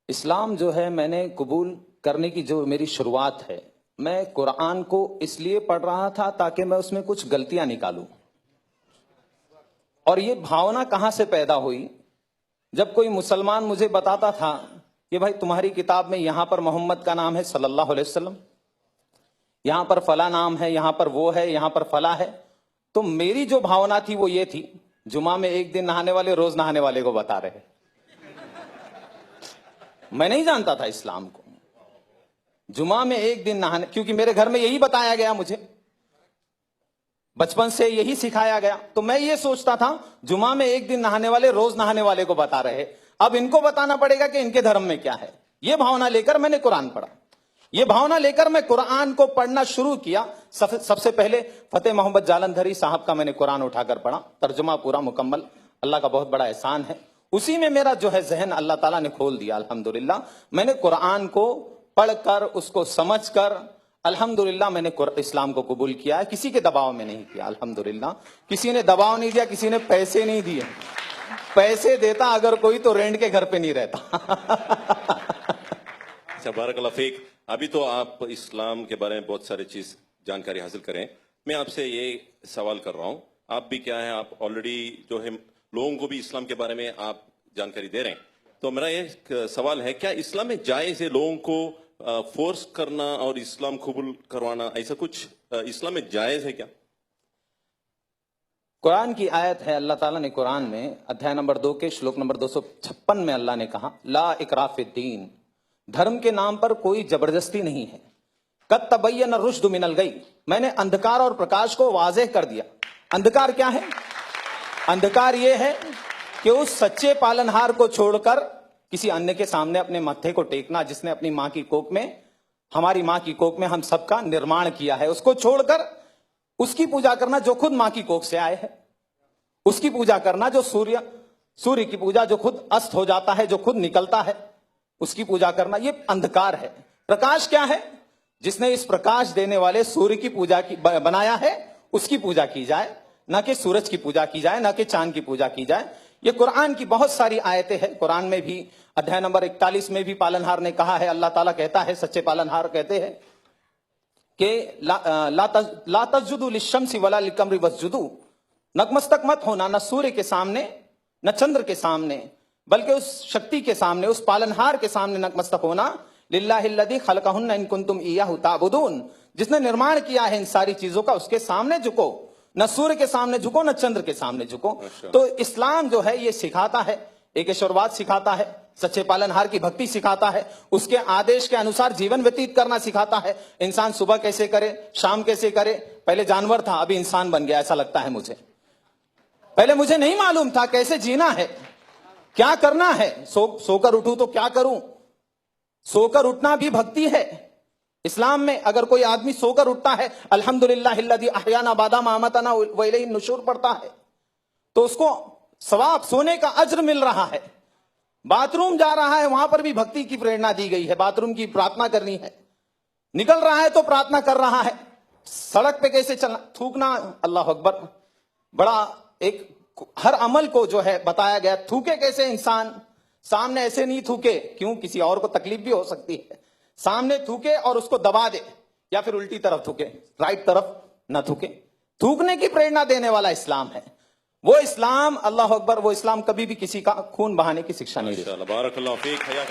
इस्लाम जो है मैंने कबूल करने की जो मेरी शुरुआत है, मैं कुरान को इसलिए पढ़ रहा था ताकि मैं उसमें कुछ गलतियां निकालूं। और ये भावना कहां से पैदा हुई, जब कोई मुसलमान मुझे बताता था कि भाई तुम्हारी किताब में यहां पर मोहम्मद का नाम है सल्लल्लाहु अलैहि वसल्लम, यहां पर फला नाम है, यहां पर वो है, यहां पर फला है, तो मेरी जो भावना थी वो ये थी, जुमा में एक दिन नहाने वाले रोज नहाने वाले को बता रहे। मैं नहीं जानता था इस्लाम को। जुमा में एक दिन नहाने, क्योंकि मेरे घर में यही बताया गया, मुझे बचपन से यही सिखाया गया, तो मैं ये सोचता था जुमा में एक दिन नहाने वाले रोज नहाने वाले को बता रहे, अब इनको बताना पड़ेगा कि इनके धर्म में क्या है। यह भावना लेकर मैंने कुरान पढ़ा। यह भावना लेकर मैं कुरान को पढ़ना शुरू किया। सबसे पहले फतेह मोहम्मद जालंधरी साहब का मैंने कुरान उठाकर पढ़ा, तर्जुमा पूरा मुकम्मल, अल्लाह का बहुत बड़ा एहसान है। उसी में मेरा जो है जहन अल्लाह ताला ने खोल दिया। अल्हम्दुलिल्लाह मैंने कुरान को पढ़कर, उसको समझकर, अल्हम्दुलिल्लाह मैंने इस्लाम को कबूल किया है। किसी के दबाव में नहीं किया, अल्हम्दुलिल्लाह। किसी ने दबाव नहीं दिया, किसी ने पैसे नहीं दिए। पैसे देता अगर कोई तो रेंट के घर पे नहीं रहता। अच्छा, बारकल्लाह फीक। अभी तो आप इस्लाम के बारे में बहुत सारी चीज जानकारी हासिल करें। मैं आपसे ये सवाल कर रहा हूँ, आप भी क्या है, आप ऑलरेडी जो है लोगों को भी इस्लाम के बारे में आप जानकारी दे रहे हैं, तो मेरा ये सवाल है, क्या इस्लाम में जायज है लोगों को फोर्स करना और इस्लाम कबूल करवाना, ऐसा कुछ इस्लाम में जायज है क्या? कुरान की आयत है, अल्लाह ताला ने कुरान में अध्याय नंबर 2 के श्लोक नंबर 256 में अल्लाह ने कहा, ला इकराह फिद्दीन, धर्म के नाम पर कोई जबरदस्ती नहीं है। कद तबय्यन रुश्द मिनल गई, मैंने अंधकार और प्रकाश को वाज़ेह कर दिया। अंधकार क्या है? अंधकार यह है कि उस सच्चे पालनहार को छोड़कर किसी अन्य के सामने अपने मत्थे को टेकना, जिसने अपनी मां की कोख में, हमारी मां की कोख में हम सबका निर्माण किया है, उसको छोड़कर उसकी पूजा करना जो खुद मां की कोख से आए है, उसकी पूजा करना जो सूर्य की पूजा जो खुद अस्त हो जाता है, जो खुद निकलता है, उसकी पूजा करना, यह अंधकार है। प्रकाश क्या है? जिसने इस प्रकाश देने वाले सूर्य की पूजा की बनाया है, उसकी पूजा की जाए, ना कि सूरज की पूजा की जाए, ना कि चांद की पूजा की जाए। ये कुरान की बहुत सारी आयतें हैं। कुरान में भी अध्याय नंबर 41 में भी पालनहार ने कहा है, अल्लाह ताला कहता है, सच्चे पालनहार कहते हैं कि ला तस्जुदू लिश्शम्सी वला लिलकमरी वस्जुदू, नतमस्तक मत होना न सूर्य के सामने न चंद्र के सामने, बल्कि उस शक्ति के सामने, उस पालनहार के सामने नतमस्तक होना, लिल्लाहिल्लज़ी खलक़हुन्ना इन कुंतुम इय्याहु ताबुदून, जिसने निर्माण किया है इन सारी चीजों का, उसके सामने झुको, न सूर्य के सामने झुको, न चंद्र के सामने झुको। तो इस्लाम जो है ये सिखाता है, एक ईश्वरवाद सिखाता है, सच्चे पालनहार की भक्ति सिखाता है, उसके आदेश के अनुसार जीवन व्यतीत करना सिखाता है। इंसान सुबह कैसे करे, शाम कैसे करे। पहले जानवर था, अभी इंसान बन गया, ऐसा लगता है मुझे। पहले मुझे नहीं मालूम था कैसे जीना है, क्या करना है। सोकर उठूं तो क्या करूं? सोकर उठना भी भक्ति है। इस्लाम में अगर कोई आदमी सोकर उठता है, अल्हम्दुलिल्लाहिल्लज़ी अहयाना बादा मा अमातना व इलैहि नुशूर पढ़ता है, तो उसको सवाब, सोने का अज्र मिल रहा है। बाथरूम जा रहा है, वहां पर भी भक्ति की प्रेरणा दी गई है, बाथरूम की प्रार्थना करनी है। निकल रहा है तो प्रार्थना कर रहा है। सड़क पे कैसे चलना, थूकना, अल्लाह अकबर, बड़ा एक हर अमल को जो है बताया गया। थूके कैसे इंसान, सामने ऐसे नहीं थूके, क्यों? किसी और को तकलीफ भी हो सकती है। सामने थूके और उसको दबा दे, या फिर उल्टी तरफ थूके, राइट तरफ ना थूके। थूकने की प्रेरणा देने वाला इस्लाम है। वो इस्लाम, अल्लाह अकबर, वो इस्लाम कभी भी किसी का खून बहाने की शिक्षा नहीं देता।